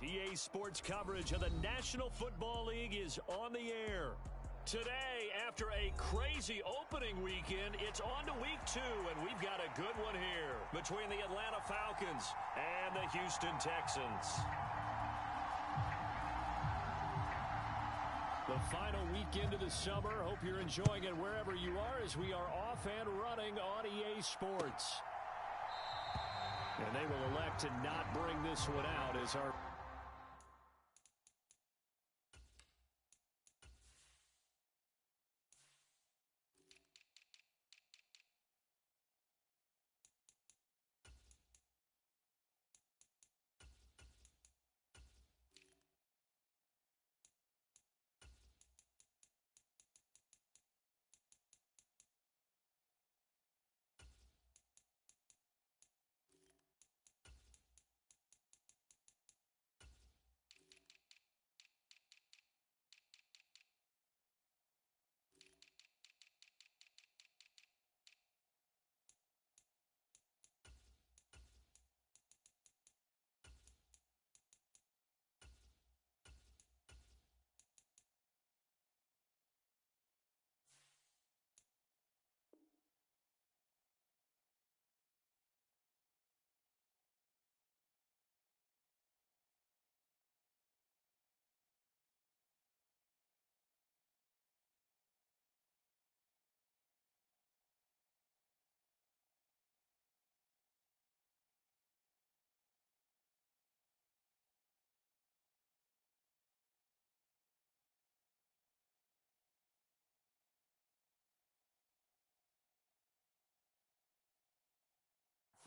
EA Sports coverage of the National Football League is on the air. Today, after a crazy opening weekend, it's on to week 2, and we've got a good one here between the Atlanta Falcons and the Houston Texans. The final weekend of the summer. Hope you're enjoying it wherever you are as we are off and running on EA Sports. And they will elect to not bring this one out as our...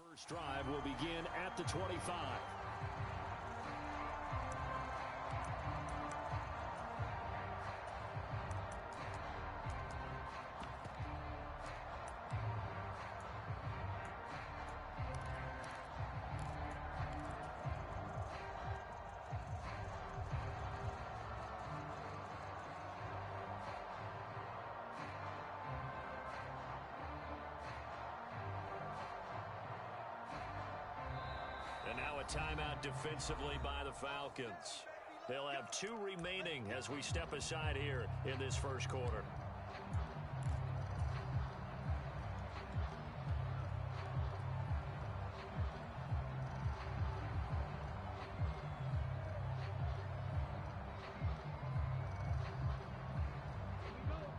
First drive will begin at the 25. And now a timeout defensively by the Falcons. They'll have 2 remaining as we step aside here in this first quarter.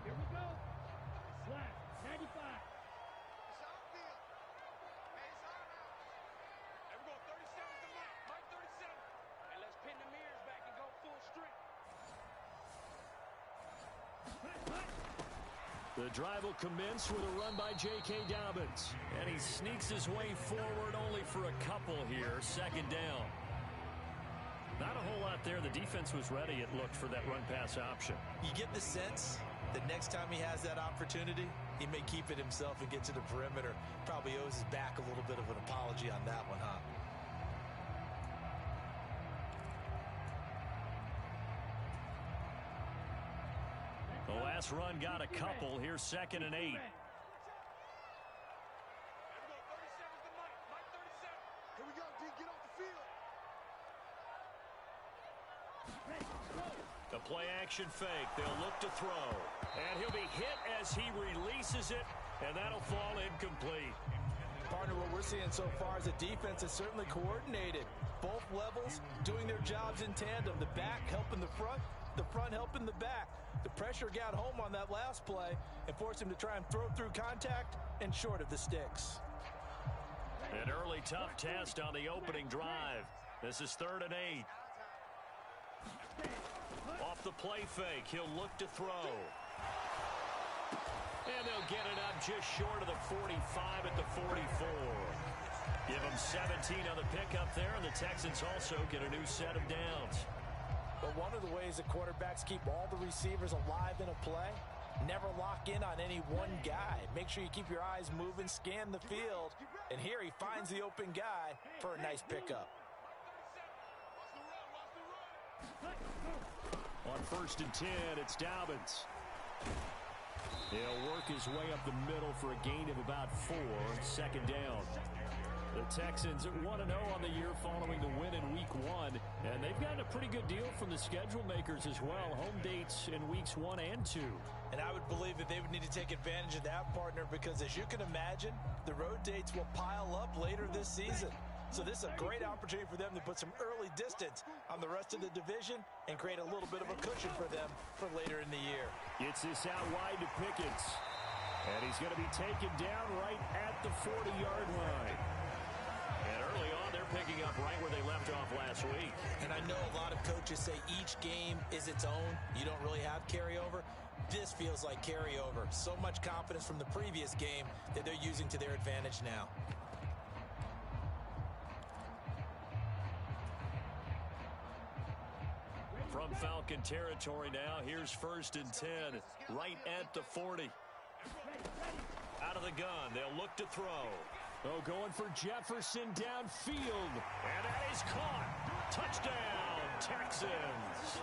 Here we go. Slack, 95. The drive will commence with a run by J.K. Dobbins. And he sneaks his way forward only for a couple here. Second down. Not a whole lot there. The defense was ready, it looked, for that run-pass option. You get the sense that next time he has that opportunity, he may keep it himself and get to the perimeter. Probably owes his back a little bit of an apology on that one, huh? The last run got a couple. Here's 2nd and 8. Here we go, D. Get off the field. The play-action fake. They'll look to throw. And he'll be hit as he releases it, and that'll fall incomplete. Partner, what we're seeing so far is the defense is certainly coordinated. Both levels doing their jobs in tandem. The back helping the front helping the back. The pressure got home on that last play and forced him to try and throw through contact and short of the sticks. An early tough test on the opening drive. This is 3rd and 8. Off the play fake, he'll look to throw. And they'll get it up just short of the 45 at the 44. Give them 17 on the pickup there, and the Texans also get a new set of downs. But one of the ways that quarterbacks keep all the receivers alive in a play, never lock in on any one guy. Make sure you keep your eyes moving, scan the field, and here he finds the open guy for a nice pickup. On 1st and 10, it's Dobbins. He'll work his way up the middle for a gain of about 4. 2nd down. The Texans 1-0 on the year following the win in Week 1, and they've gotten a pretty good deal from the schedule makers as well. Home dates in weeks 1 and 2. And I would believe that they would need to take advantage of that, partner, because as you can imagine, the road dates will pile up later this season. So this is a great opportunity for them to put some early distance on the rest of the division and create a little bit of a cushion for them for later in the year. Gets this out wide to Pickens. And he's going to be taken down right at the 40-yard line. And early on, they're picking up right where they left off last week. And I know a lot of coaches say each game is its own. You don't really have carryover. This feels like carryover. So much confidence from the previous game that they're using to their advantage now. From Falcon territory now, here's 1st and 10, right at the 40. Out of the gun, they'll look to throw. Oh, going for Jefferson downfield. And that is caught. Touchdown, Texans.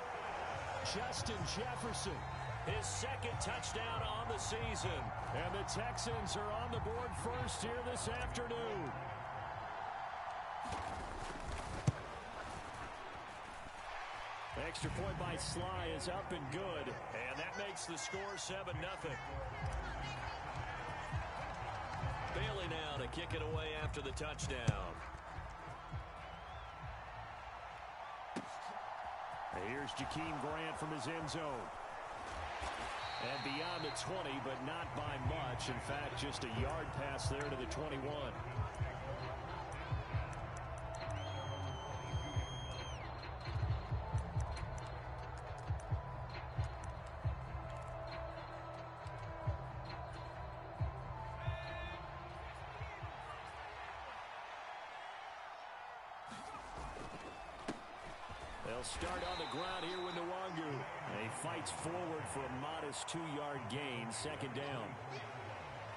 Justin Jefferson, his 2nd touchdown on the season. And the Texans are on the board first here this afternoon. Extra point by Sly is up and good. And that makes the score 7-0. Bailey now to kick it away after the touchdown. Here's Jakeem Grant from his end zone. And beyond the 20, but not by much. In fact, just a yard pass there to the 21. They'll start on the ground here with Nwangu. And he fights forward for a modest 2-yard gain, 2nd down.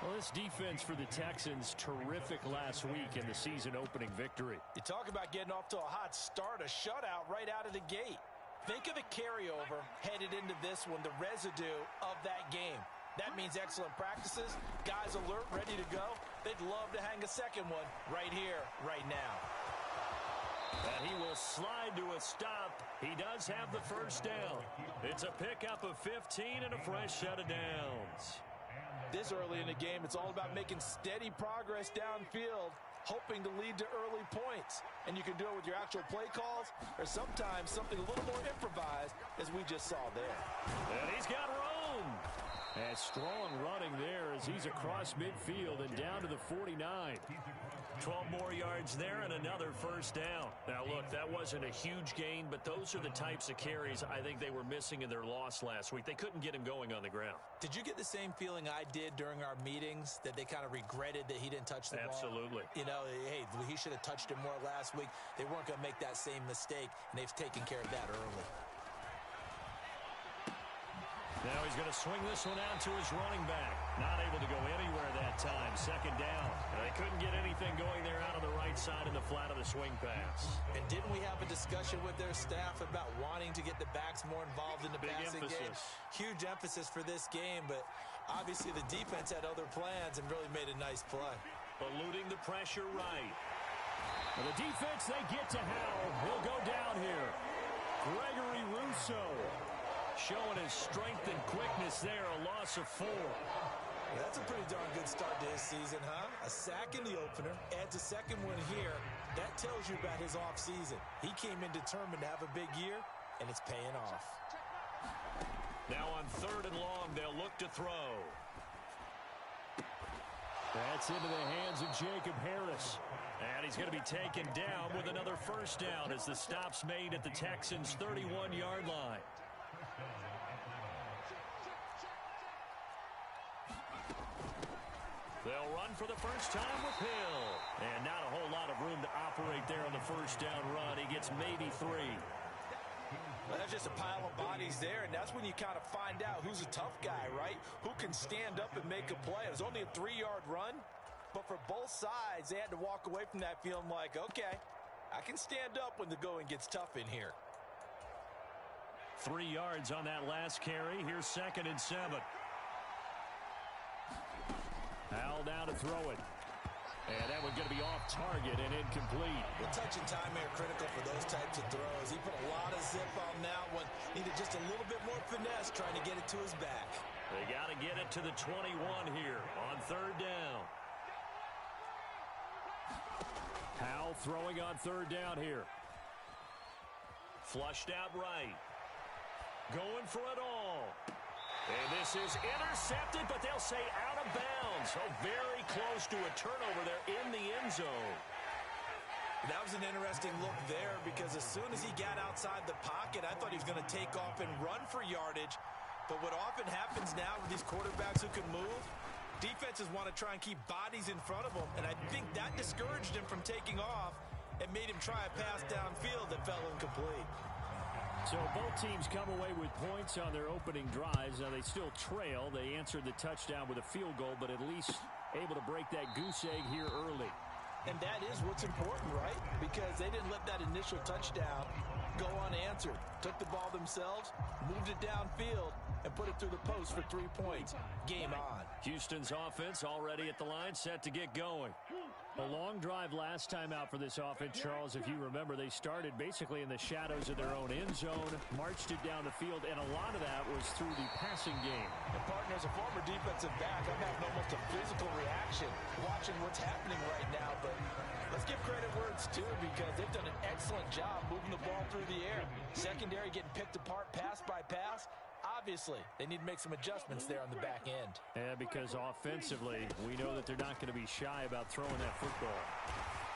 Well, this defense for the Texans, terrific last week in the season-opening victory. You talk about getting off to a hot start, a shutout right out of the gate. Think of the carryover headed into this one, the residue of that game. That means excellent practices, guys alert, ready to go. They'd love to hang a second one right here, right now. And he will slide to a stop. He does have the 1st down. It's a pickup of 15 and a fresh set of downs. This early in the game, it's all about making steady progress downfield, hoping to lead to early points. And you can do it with your actual play calls or sometimes something a little more improvised, as we just saw there. And he's got room. And strong running there as he's across midfield and down to the 49. 12 more yards there and another 1st down. Now, look, that wasn't a huge gain, but those are the types of carries I think they were missing in their loss last week. They couldn't get him going on the ground. Did you get the same feeling I did during our meetings, that they kind of regretted that he didn't touch the ball? Absolutely. You know, hey, he should have touched him more last week. They weren't going to make that same mistake, and they've taken care of that early. Now he's going to swing this one out to his running back. Not able to go anywhere that time. 2nd down. They couldn't get anything going there out on the right side in the flat of the swing pass. And didn't we have a discussion with their staff about wanting to get the backs more involved in the passing game? Huge emphasis for this game, but obviously the defense had other plans and really made a nice play. Eluding the pressure right. And the defense, they get to Howell. He'll go down here. Gregory Rousseau. Showing his strength and quickness there, a loss of 4. That's a pretty darn good start to his season, huh? A sack in the opener, adds a 2nd one here. That tells you about his offseason. He came in determined to have a big year, and it's paying off. Now on 3rd and long, they'll look to throw. That's into the hands of Jacob Harris. And he's going to be taken down with another 1st down as the stop's made at the Texans' 31-yard line. They'll run for the first time with Hill. And not a whole lot of room to operate there on the 1st down run. He gets maybe 3. Well, that's just a pile of bodies there, and that's when you kind of find out who's a tough guy, right? Who can stand up and make a play. It was only a 3-yard run, but for both sides, they had to walk away from that feeling like, okay, I can stand up when the going gets tough in here. 3 yards on that last carry. Here's 2nd and 7. Howell now to throw it. And that one's going to be off target and incomplete. The touch and time are critical for those types of throws. He put a lot Just a little bit more finesse trying to get it to his back. They got to get it to the 21 here on third down. Howell throwing on third down here. Flushed out right. Going for it all. And this is intercepted, but they'll say out of bounds. So very close to a turnover there in the end zone. That was an interesting look there because as soon as he got outside the pocket, I thought he was going to take off and run for yardage. But what often happens now with these quarterbacks who can move, defenses want to try and keep bodies in front of them, and I think that discouraged him from taking off and made him try a pass downfield that fell incomplete. So both teams come away with points on their opening drives. Now they still trail. They answered the touchdown with a field goal, but at least able to break that goose egg here early. And that is what's important, right? Because they didn't let that initial touchdown go unanswered. Took the ball themselves, moved it downfield, and put it through the post for 3 points. Game on. Houston's offense already at the line, set to get going. A long drive last time out for this offense, Charles. If you remember, they started basically in the shadows of their own end zone, marched it down the field, and a lot of that was through the passing game. And partner, as a former defensive back, I'm having almost a physical reaction watching what's happening right now. But let's give credit where it's due because they've done an excellent job moving the ball through the air. Secondary getting picked apart pass by pass. Obviously, they need to make some adjustments there on the back end. Yeah, because offensively, we know that they're not going to be shy about throwing that football.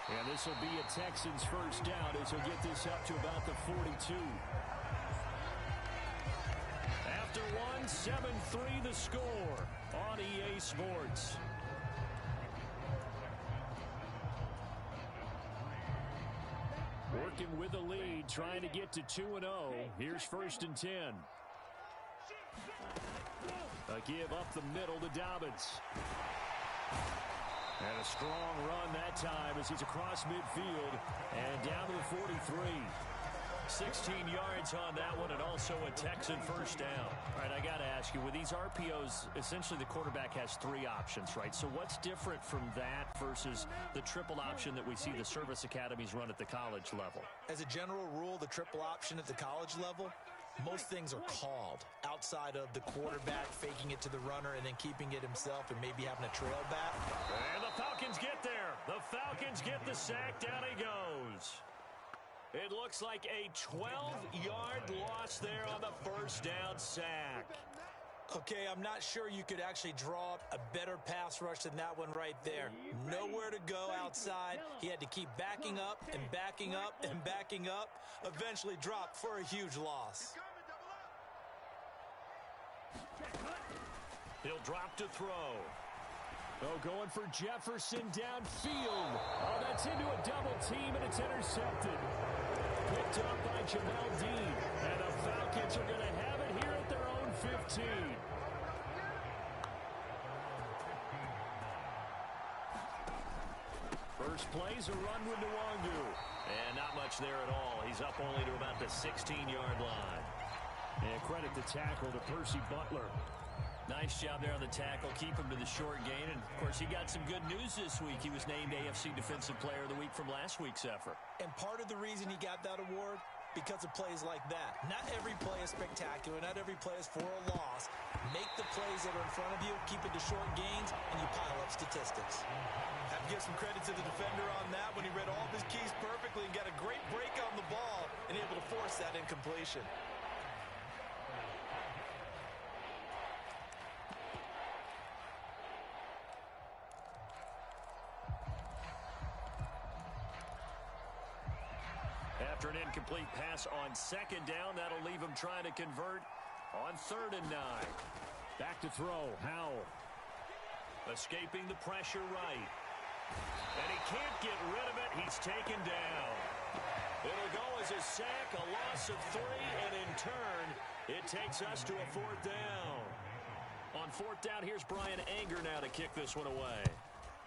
And this will be a Texans first down as he'll get this up to about the 42. After one, 7-3 the score on EA Sports. Working with the lead, trying to get to 2-0. Here's first and 10. A give up the middle to Dobbins. And a strong run that time as he's across midfield and down to the 43. 16 yards on that one, and also a Texan first down. All right, I got to ask you, with these RPOs, essentially the quarterback has 3 options, right? So what's different from that versus the triple option that we see the service academies run at the college level? As a general rule, the triple option at the college level, most things are called outside of the quarterback faking it to the runner and then keeping it himself and maybe having a trail back. And the Falcons get there. The Falcons get the sack. Down he goes. It looks like a 12-yard loss there on the first down sack. Okay, I'm not sure you could actually draw up a better pass rush than that one right there. Nowhere to go outside. He had to keep backing up and backing up and backing up. Eventually dropped for a huge loss. He'll drop to throw. Oh, going for Jefferson downfield. Oh, that's into a double team, and it's intercepted. Picked up by Jamel Dean. And the Falcons are going to have it here at their own 15. First play's a run with Nwangu. And not much there at all. He's up only to about the 16-yard line. And credit the tackle to Percy Butler. Nice job there on the tackle. Keep him to the short gain. And, of course, he got some good news this week. He was named AFC Defensive Player of the Week from last week's effort. And part of the reason he got that award, because of plays like that. Not every play is spectacular. Not every play is for a loss. Make the plays that are in front of you, keep it to short gains, and you pile up statistics. Have to give some credit to the defender on that when he read all of his keys perfectly and got a great break on the ball and able to force that incompletion. After an incomplete pass on second down, that'll leave him trying to convert on 3rd and 9. Back to throw, Howell. Escaping the pressure right. And he can't get rid of it. He's taken down. It'll go as a sack, a loss of 3, and in turn, it takes us to a 4th down. On 4th down, here's Brian Anger now to kick this one away.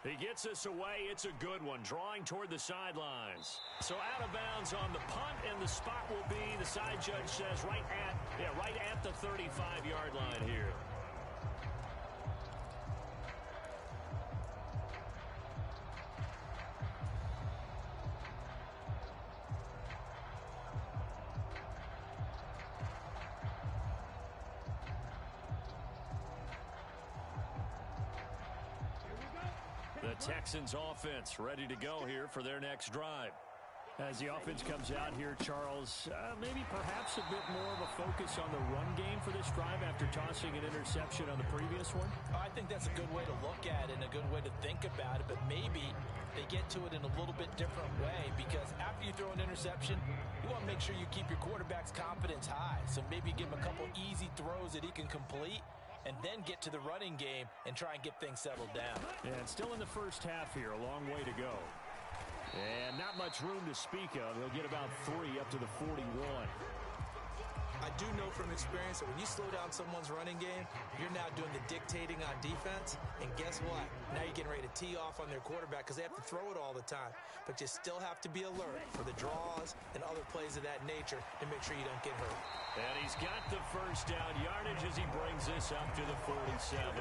He gets us away. It's a good one, drawing toward the sidelines. So out of bounds on the punt, and the spot will be, the side judge says, right at the 35-yard line here. Texans offense ready to go here for their next drive. As the offense comes out here, Charles, maybe perhaps a bit more of a focus on the run game for this drive after tossing an interception on the previous one? I think that's a good way to look at it and a good way to think about it, but maybe they get to it in a little bit different way, because after you throw an interception, you want to make sure you keep your quarterback's confidence high. So maybe give him a couple easy throws that he can complete and then get to the running game and try and get things settled down. Yeah, it's still in the first half here, a long way to go. And not much room to speak of. He'll get about 3 up to the 41. I do know from experience that when you slow down someone's running game, you're now doing the dictating on defense. And guess what? Now you're getting ready to tee off on their quarterback because they have to throw it all the time. But you still have to be alert for the draws and other plays of that nature to make sure you don't get hurt. And he's got the first down yardage as he brings this up to the 47.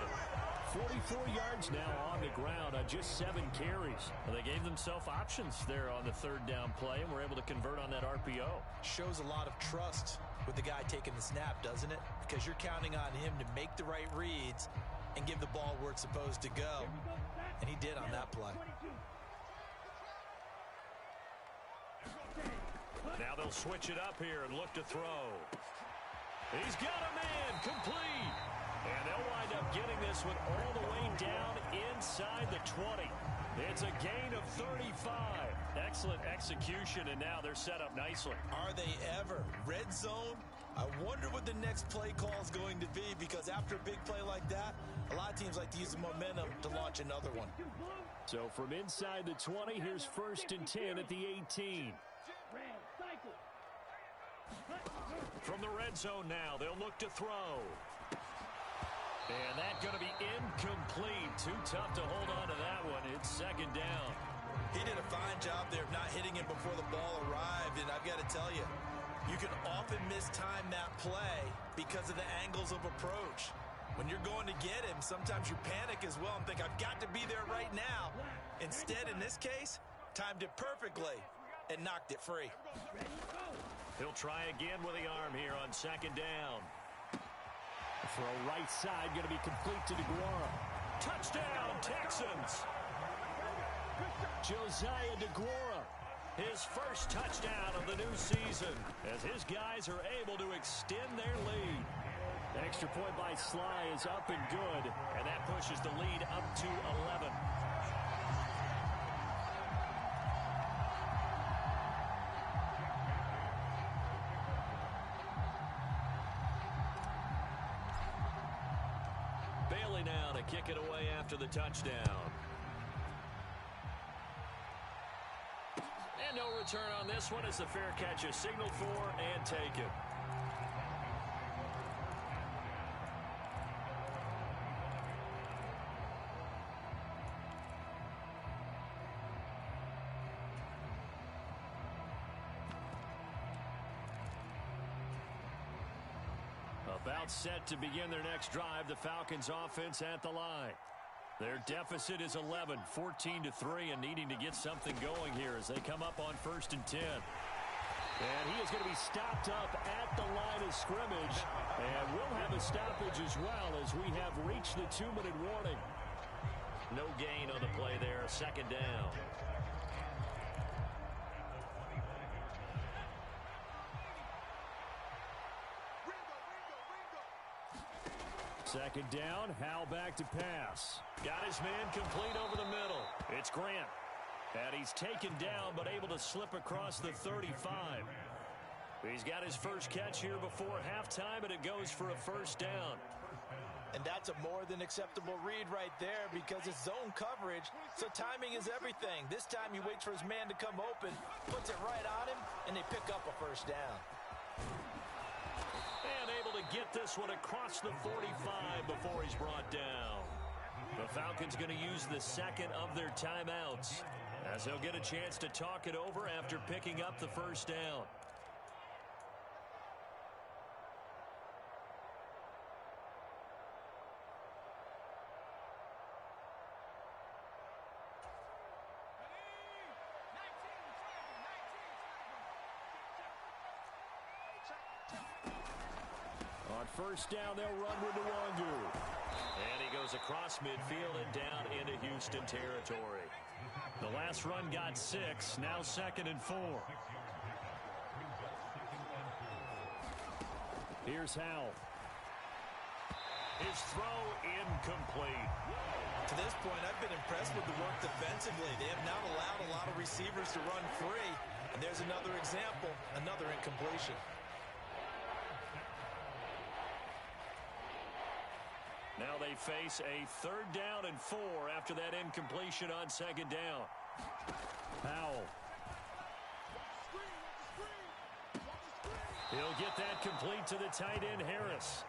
44 yards now on the ground on just 7 carries. Well, they gave themselves options there on the third down play and were able to convert on that RPO. Shows a lot of trust with the guy taking the snap, doesn't it? Because you're counting on him to make the right reads and give the ball where it's supposed to go. And he did on that play. Now they'll switch it up here and look to throw. He's got a man complete. And they'll wind up getting this one all the way down inside the 20. It's a gain of 35. Excellent execution, and now they're set up nicely. Are they ever? Red zone? I wonder what the next play call is going to be, because after a big play like that, a lot of teams like to use the momentum to launch another one. So from inside the 20, here's 1st and 10 at the 18. From the red zone now, they'll look to throw. And that's going to be incomplete. Too tough to hold on to that one. It's 2nd down. He did a fine job there of not hitting him before the ball arrived. And I've got to tell you, you can often mistime that play because of the angles of approach. When you're going to get him, sometimes you panic as well and think, I've got to be there right now. Instead, in this case, timed it perfectly and knocked it free. He'll try again with the arm here on 2nd down. Throw right side, going to be complete to DeGuara. Touchdown, Texans! Josiah DeGuara, his first touchdown of the new season, as his guys are able to extend their lead. The extra point by Sly is up and good, and that pushes the lead up to 11. Now to kick it away after the touchdown. And no return on this one as the fair catch is signaled for and taken. About set to begin their next drive, the Falcons offense at the line. Their deficit is 11, 14-3, and needing to get something going here as they come up on 1st and 10. And he is going to be stopped up at the line of scrimmage, and we'll have a stoppage as well as we have reached the 2-minute warning. No gain on the play there, 2nd down. 2nd down, Howell back to pass. Got his man complete over the middle. It's Grant. And he's taken down, but able to slip across the 35. He's got his first catch here before halftime, and it goes for a 1st down. And that's a more than acceptable read right there because it's zone coverage, so timing is everything. This time he waits for his man to come open, puts it right on him, and they pick up a 1st down. And able to get this one across the 45 before he's brought down. The Falcons going to use the 2nd of their timeouts as they'll get a chance to talk it over after picking up the 1st down. On 1st down, they'll run with Nwangu. And he goes across midfield and down into Houston territory. The last run got 6, now 2nd and 4. Here's Howell. His throw incomplete. To this point, I've been impressed with the work defensively. They have not allowed a lot of receivers to run free. And there's another example, another incompletion. Now they face a 3rd down and 4 after that incompletion on 2nd down. Howell. He'll get that complete to the tight end, Harris.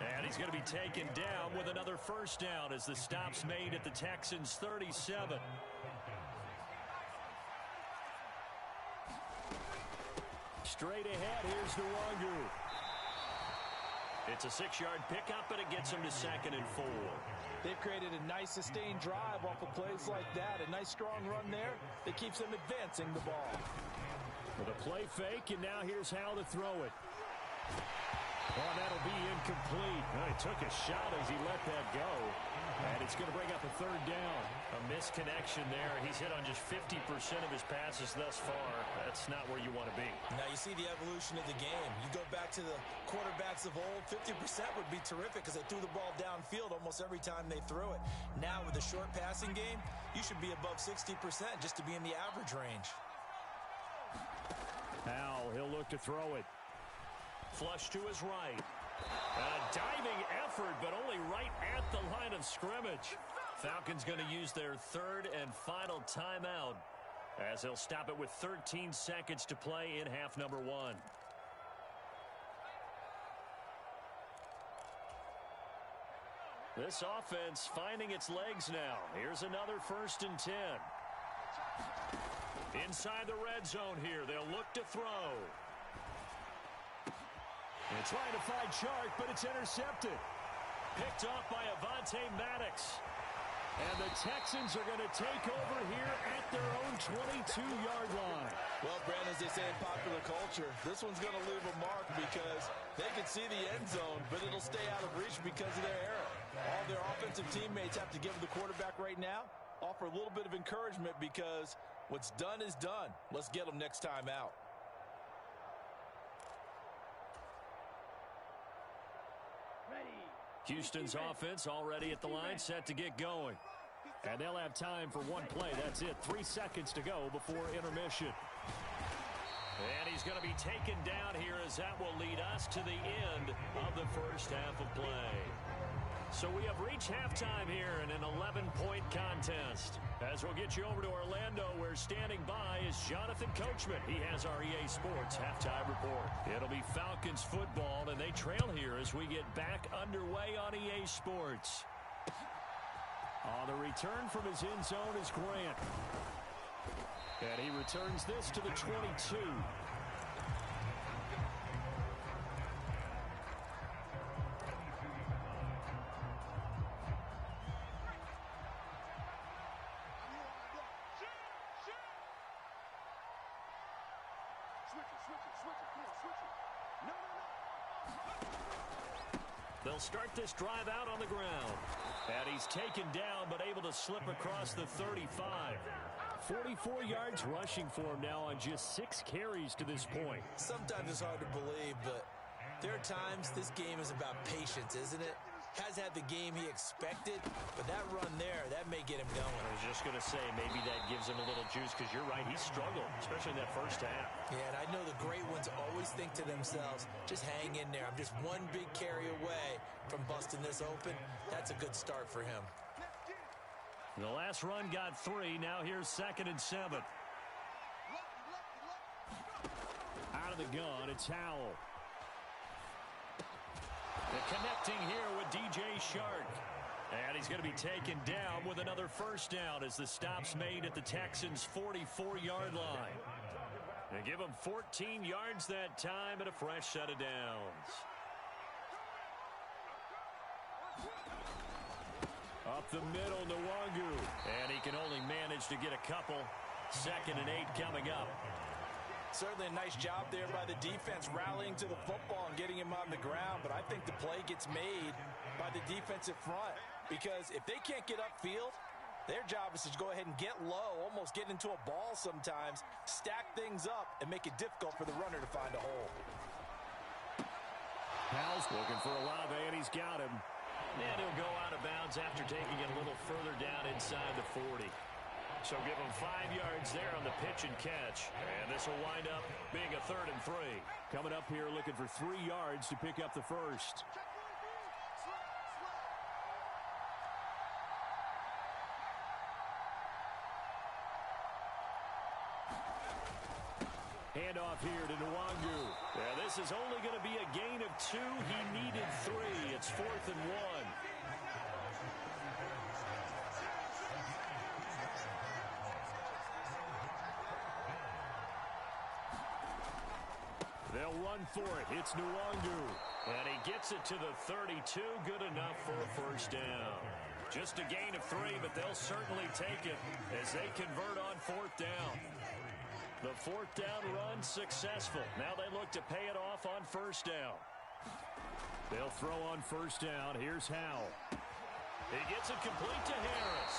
And he's going to be taken down with another 1st down as the stop's made at the Texans' 37. Straight ahead, here's Nwangu. It's a 6-yard pickup, and it gets him to 2nd and 4. They've created a nice sustained drive off of plays like that. A nice strong run there that keeps them advancing the ball. With a play fake, and now here's how to throw it. Oh, that'll be incomplete. Oh, he took a shot as he let that go. And it's going to bring up a 3rd down. A misconnection there. He's hit on just 50% of his passes thus far. That's not where you want to be. Now you see the evolution of the game. You go back to the quarterbacks of old, 50% would be terrific because they threw the ball downfield almost every time they threw it. Now with the short passing game, you should be above 60% just to be in the average range. Howell, he'll look to throw it. Flush to his right. A diving effort, but only right at the line of scrimmage. Falcons going to use their 3rd and final timeout as they'll stop it with 13 seconds to play in half number 1. This offense finding its legs now. Here's another 1st and 10. Inside the red zone here, they'll look to throw. And trying to find Chark, but it's intercepted. Picked off by Avonte Maddox. And the Texans are going to take over here at their own 22-yard line. Well, Brandon, as they say in popular culture, this one's going to leave a mark because they can see the end zone, but it'll stay out of reach because of their error. All their offensive teammates have to give the quarterback right now, offer a little bit of encouragement because what's done is done. Let's get them next time out. Houston's offense already at the line, set to get going. And they'll have time for one play. That's it. 3 seconds to go before intermission. And he's going to be taken down here as that will lead us to the end of the first half of play. So we have reached halftime here in an 11-point contest. As we'll get you over to Orlando, where standing by is Jonathan Coachman. He has our EA Sports halftime report. It'll be Falcons football, and they trail here as we get back underway on EA Sports. On the return from his end zone is Grant. And he returns this to the 22. They'll start this drive out on the ground. And he's taken down, but able to slip across the 35. 44 yards rushing for him now on just 6 carries to this point. Sometimes it's hard to believe, but there are times this game is about patience, isn't it? Has had the game he expected, but that run there, that may get him going. I was just going to say, maybe that gives him a little juice, because you're right, he struggled, especially in that first half. Yeah, and I know the great ones always think to themselves, just hang in there. I'm just one big carry away from busting this open. That's a good start for him. The last run got 3. Now here's 2nd and 7. Out of the gun, it's Howell. The connecting here with DJ Shark. And he's going to be taken down with another first down as the stop's made at the Texans' 44-yard line. They give him 14 yards that time and a fresh set of downs. Up the middle, Nwangu. And he can only manage to get a couple. 2nd and 8 coming up. Certainly a nice job there by the defense rallying to the football and getting him on the ground, but I think the play gets made by the defensive front because if they can't get upfield, their job is to go ahead and get low, almost get into a ball sometimes, stack things up, and make it difficult for the runner to find a hole. Powell's looking for Olave, and he's got him. And he'll go out of bounds after taking it a little further down inside the 40. So give him 5 yards there on the pitch and catch. And this will wind up being a 3rd and 3. Coming up here looking for 3 yards to pick up the first. Handoff here to Nwangu. Yeah, this is only going to be a gain of 2. He needed 3. It's 4th and 1. They'll run for it. It's Nwangu. And he gets it to the 32. Good enough for a first down. Just a gain of 3, but they'll certainly take it as they convert on 4th down. The 4th down run successful. Now they look to pay it off on 1st down. They'll throw on 1st down. Here's Howell. He gets it complete to Harris.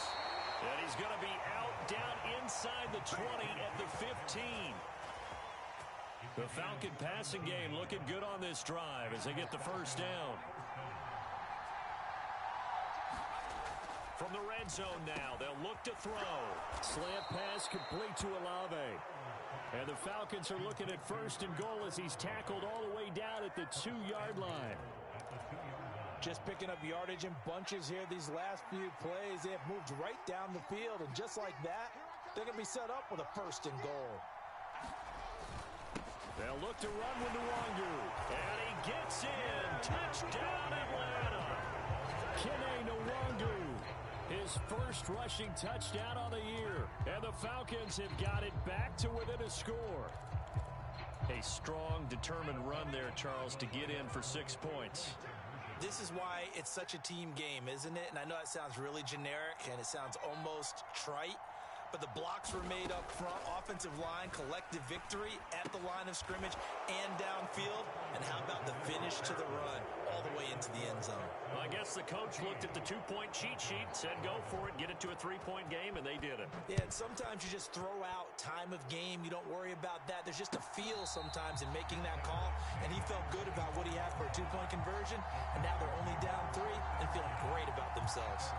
And he's going to be out down inside the 20 at the 15. The Falcon passing game looking good on this drive as they get the first down. From the red zone now, they'll look to throw. Slant pass complete to Olave. And the Falcons are looking at 1st and goal as he's tackled all the way down at the 2-yard line. Just picking up yardage in bunches here these last few plays. They have moved right down the field, and just like that, they're going to be set up with a 1st and goal. They'll look to run with Nwangu. And he gets in. Touchdown, Atlanta. Kene Nwangu. His first rushing touchdown on the year. And the Falcons have got it back to within a score. A strong, determined run there, Charles, to get in for 6 points. This is why it's such a team game, isn't it? And I know it sounds really generic and it sounds almost trite, but the blocks were made up front, offensive line, collective victory at the line of scrimmage and downfield. And how about the finish to the run all the way into the end zone? Well, I guess the coach looked at the 2-point cheat sheet, said go for it, get it to a 3-point game, and they did it. Yeah, and sometimes you just throw out time of game. You don't worry about that. There's just a feel sometimes in making that call, and he felt good about what he had for a 2-point conversion, and now they're only down 3 and feeling great about themselves.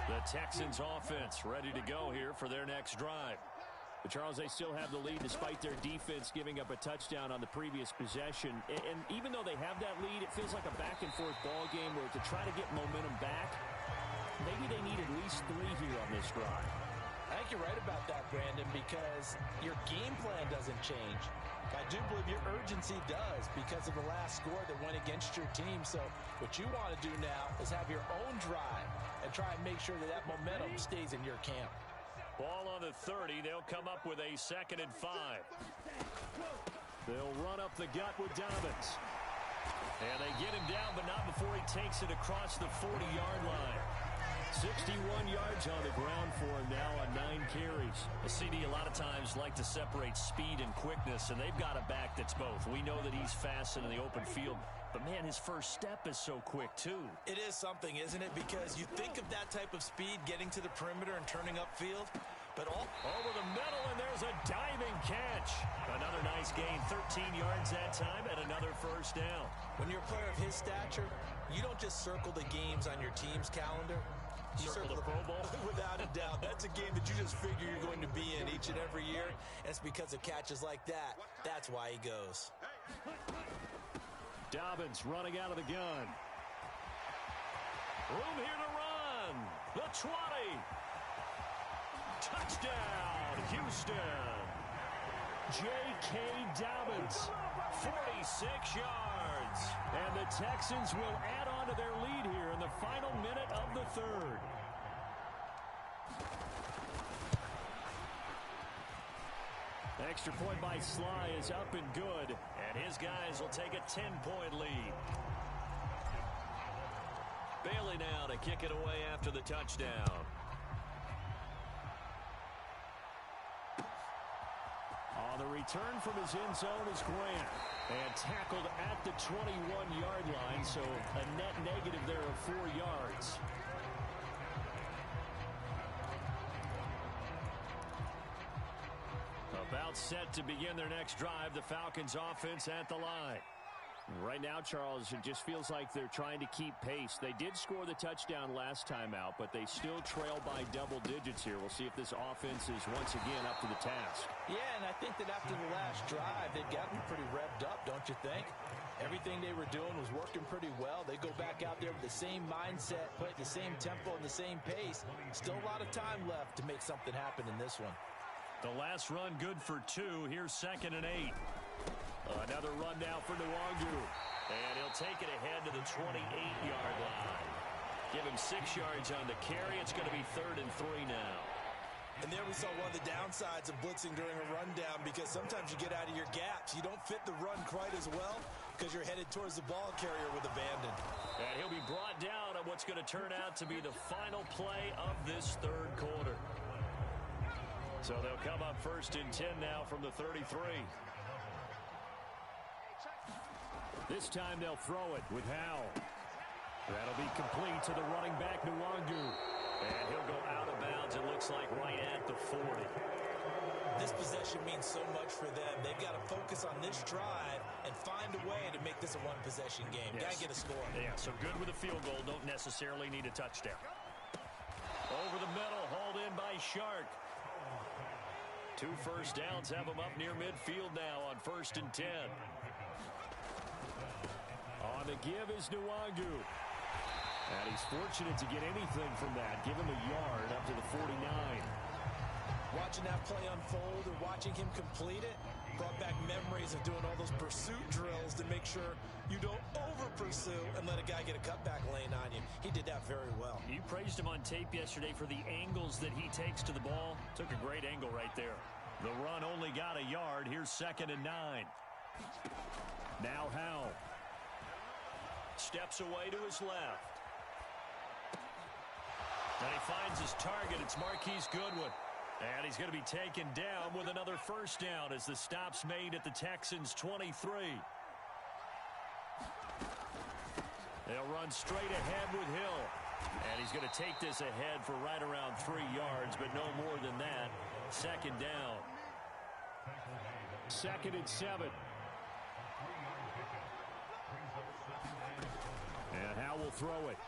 The Texans offense ready to go here for their next drive. But Charles, they still have the lead despite their defense giving up a touchdown on the previous possession. And even though they have that lead, it feels like a back-and-forth ball game where to try to get momentum back, maybe they need at least 3 here on this drive. I think you're right about that, Brandon, because your game plan doesn't change. I do believe your urgency does because of the last score that went against your team. So what you want to do now is have your own drive and try and make sure that that momentum stays in your camp. Ball on the 30. They'll come up with a 2nd and 5. They'll run up the gut with Dobbins. And they get him down, but not before he takes it across the 40-yard line. 61 yards on the ground for him now on 9 carries. The CD a lot of times like to separate speed and quickness, and they've got a back that's both. We know that he's fast in the open field, but man, his first step is so quick too. It is something, isn't it? Because you think of that type of speed getting to the perimeter and turning upfield, but all over the middle, and there's a diving catch. Another nice gain, 13 yards that time, and another first down. When you're a player of his stature, you don't just circle the games on your team's calendar. You circle the Pro Bowl? Without a doubt. That's a game that you just figure you're going to be in each and every year. And it's because of catches like that. That's why he goes. Dobbins running out of the gun. Room here to run. The 20. Touchdown, Houston. J.K. Dobbins. 46 yards. And the Texans will add on to their lead here in the final minute of the 3rd. Extra point by Sly is up and good. And his guys will take a 10-point lead. Bailey now to kick it away after the touchdown. return from his end zone is Grant. And tackled at the 21-yard line, so a net negative there of 4 yards. About set to begin their next drive, the Falcons offense at the line. Right now, Charles, it just feels like they're trying to keep pace. They did score the touchdown last time out, but they still trail by double digits here. We'll see if this offense is once again up to the task. Yeah, and I think that after the last drive, they've gotten pretty revved up, don't you think? Everything they were doing was working pretty well. They go back out there with the same mindset, play at the same tempo and the same pace. Still a lot of time left to make something happen in this one. The last run good for 2. Here's 2nd and 8. Another run now for Nwangu. And he'll take it ahead to the 28-yard line. Give him 6 yards on the carry. It's going to be 3rd and 3 now. And there we saw one of the downsides of blitzing during a rundown, because sometimes you get out of your gaps. You don't fit the run quite as well because you're headed towards the ball carrier with abandon. And he'll be brought down on what's going to turn out to be the final play of this 3rd quarter. So they'll come up 1st and 10 now from the 33. This time they'll throw it with Howell. That'll be complete to the running back, Nwangu. And he'll go out of bounds, it looks like, right at the 40. This possession means so much for them. They've got to focus on this drive and find a way to make this a one-possession game. Yes. Got to get a score. Yeah, so good with a field goal. Don't necessarily need a touchdown. Over the middle, hauled in by Shark. 2 first downs have him up near midfield now on 1st and 10. On the give is Nwangu. And he's fortunate to get anything from that. Give him a yard up to the 49. Watching that play unfold or watching him complete it brought back memories of doing all those pursuit drills to make sure you don't over-pursue and let a guy get a cutback lane on you. He did that very well. You praised him on tape yesterday for the angles that he takes to the ball. Took a great angle right there. The run only got a yard. Here's 2nd and 9. Now Howell. Steps away to his left. And he finds his target. It's Marquise Goodwin. And he's going to be taken down with another first down as the stop's made at the Texans' 23. They'll run straight ahead with Hill. And he's going to take this ahead for right around 3 yards, but no more than that. 2nd down. 2nd and 7. And Howell will throw it.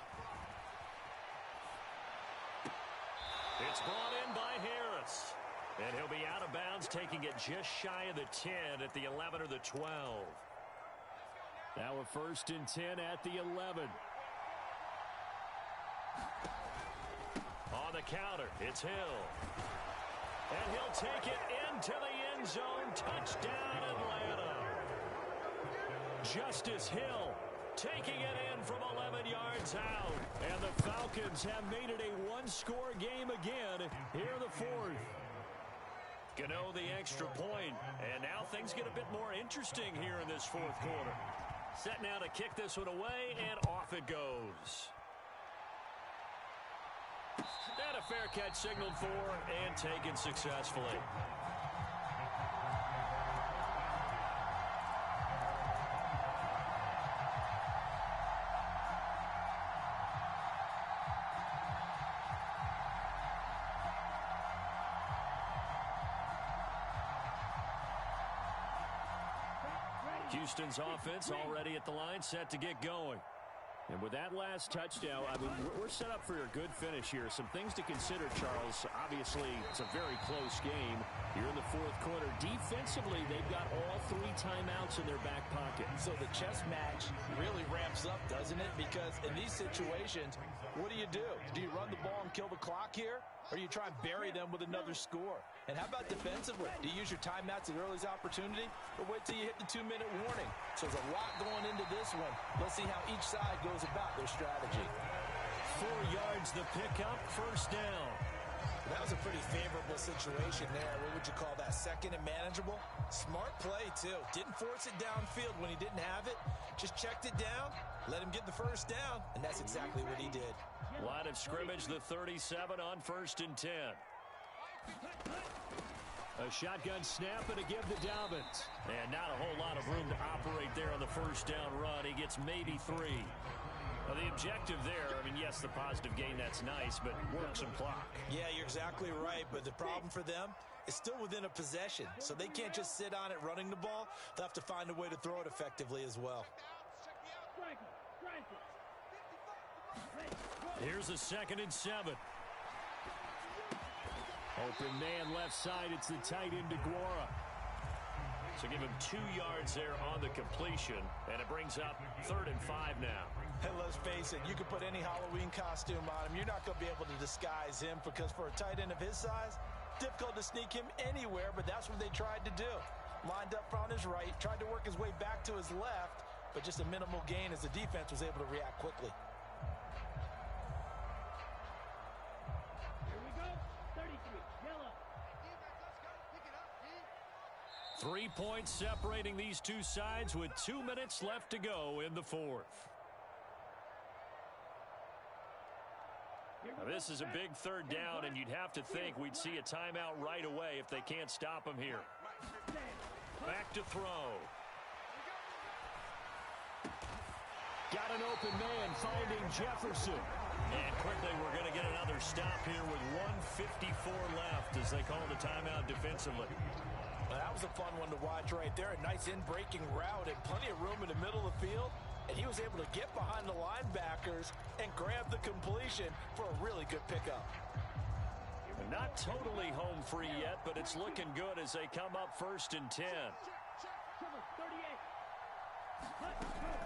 It's brought in by Harris. And he'll be out of bounds, taking it just shy of the 10 at the 11 or the 12. Now a 1st and 10 at the 11. On the counter, it's Hill. And he'll take it into the end zone. Touchdown, Atlanta. Justice Hill taking it in from 11 yards out. And the Falcons have made it a one-score game again here in the 4th. Gano the extra point. And now things get a bit more interesting here in this 4th quarter. Set now to kick this one away, and off it goes. And a fair catch signaled for and taken successfully. Houston's offense already at the line, set to get going. And with that last touchdown, I mean, we're set up for a good finish here. Some things to consider, Charles. Obviously, it's a very close game here in the 4th quarter. Defensively, they've got all 3 timeouts in their back pocket. So the chess match really ramps up, doesn't it? Because in these situations, what do? Do you run the ball and kill the clock here? Or do you try and bury them with another score? And how about defensively? Do you use your timeouts at earliest opportunity? Or wait till you hit the 2-minute warning? So there's a lot going into this one. Let's see how each side goes about their strategy. 4 yards the pickup, 1st down. That was a pretty favorable situation there. What would you call that? 2nd and manageable? Smart play, too. Didn't force it downfield when he didn't have it. Just checked it down, let him get the first down, and that's exactly what he did. Line of scrimmage, the 37 on 1st and 10. A shotgun snap and a give to Dobbins. And not a whole lot of room to operate there on the first down run. He gets maybe 3. Well, the objective there, I mean, yes, the positive gain, that's nice, but work some clock. Yeah, you're exactly right, but the problem for them is still within a possession, so they can't just sit on it running the ball. They'll have to find a way to throw it effectively as well. Here's a 2nd and 7. Open man left side. It's the tight end, DeGuara. So give him 2 yards there on the completion, and it brings up 3rd and 5 now. And let's face it, you can put any Halloween costume on him. You're not going to be able to disguise him because for a tight end of his size, difficult to sneak him anywhere, but that's what they tried to do. Lined up on his right, tried to work his way back to his left, but just a minimal gain as the defense was able to react quickly. 3 points separating these two sides with 2 minutes left to go in the 4th. Now this is a big 3rd down, and you'd have to think we'd see a timeout right away if they can't stop him here. Back to throw. Got an open man finding Jefferson. And quickly we're going to get another stop here with 1:54 left as they call the timeout defensively. Well, that was a fun one to watch right there. A nice in-breaking route and plenty of room in the middle of the field. And he was able to get behind the linebackers and grab the completion for a really good pickup. Not totally home free yet, but it's looking good as they come up 1st and 10.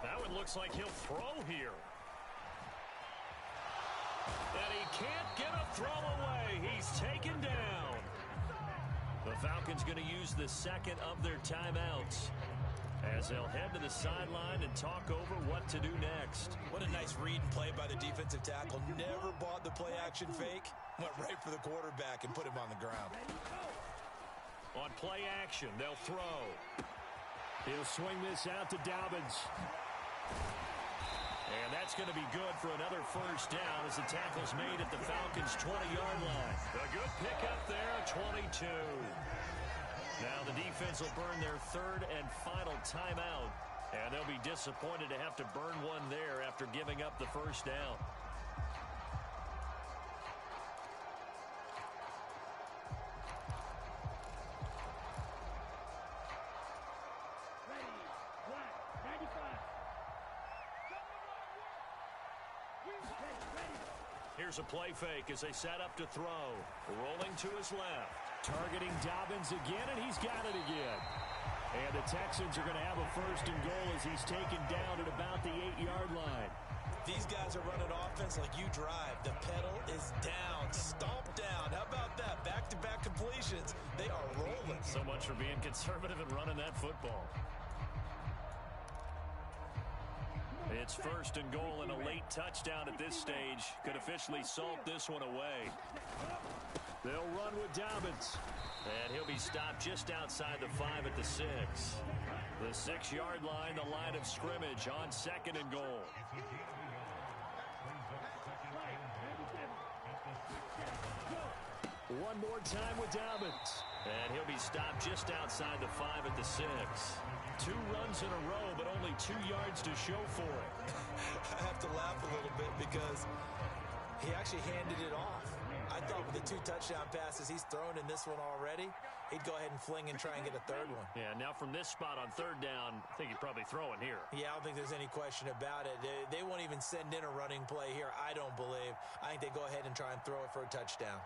That one looks like he'll throw here. And he can't get a throw away. He's taken down. The Falcons going to use the 2nd of their timeouts as they'll head to the sideline and talk over what to do next. What a nice read and play by the defensive tackle. Never bought the play-action fake. Went right for the quarterback and put him on the ground. On play action, they'll throw. He'll swing this out to Dobbins. And that's going to be good for another 1st down as the tackle's made at the Falcons' 20-yard line. A good pickup there, 22. Now the defense will burn their 3rd and final timeout, and they'll be disappointed to have to burn one there after giving up the 1st down. Here's a play fake as they set up to throw. Rolling to his left. Targeting Dobbins again, and he's got it again. And the Texans are going to have a 1st and goal as he's taken down at about the 8-yard line. These guys are running offense like you drive. The pedal is down, stomped down. How about that? Back-to-back completions. They are rolling. So much for being conservative and running that football. It's 1st and goal, and a late touchdown at this stage could officially salt this one away. They'll run with Dobbins, and he'll be stopped just outside the 5 at the 6. The 6-yard line, the line of scrimmage on 2nd and goal. One more time with Dobbins, and he'll be stopped just outside the 5 at the 6. 2 runs in a row, but only 2 yards to show for it. I have to laugh a little bit because he actually handed it off. I thought with the 2 touchdown passes he's thrown in this one already, he'd go ahead and fling and try and get a 3rd one. Yeah, now from this spot on 3rd down, I think he'd probably throw it here. Yeah, I don't think there's any question about it. They won't even send in a running play here, I don't believe. I think they go ahead and try and throw it for a touchdown.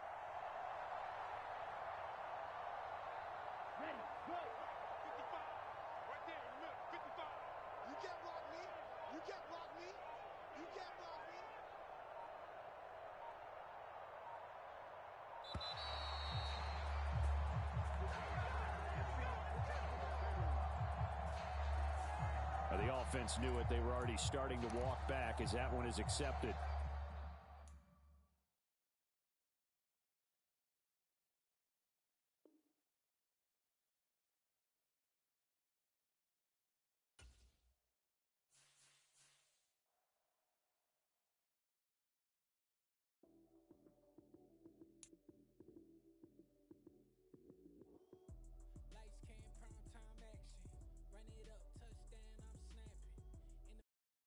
The offense knew it. They were already starting to walk back as that one is accepted.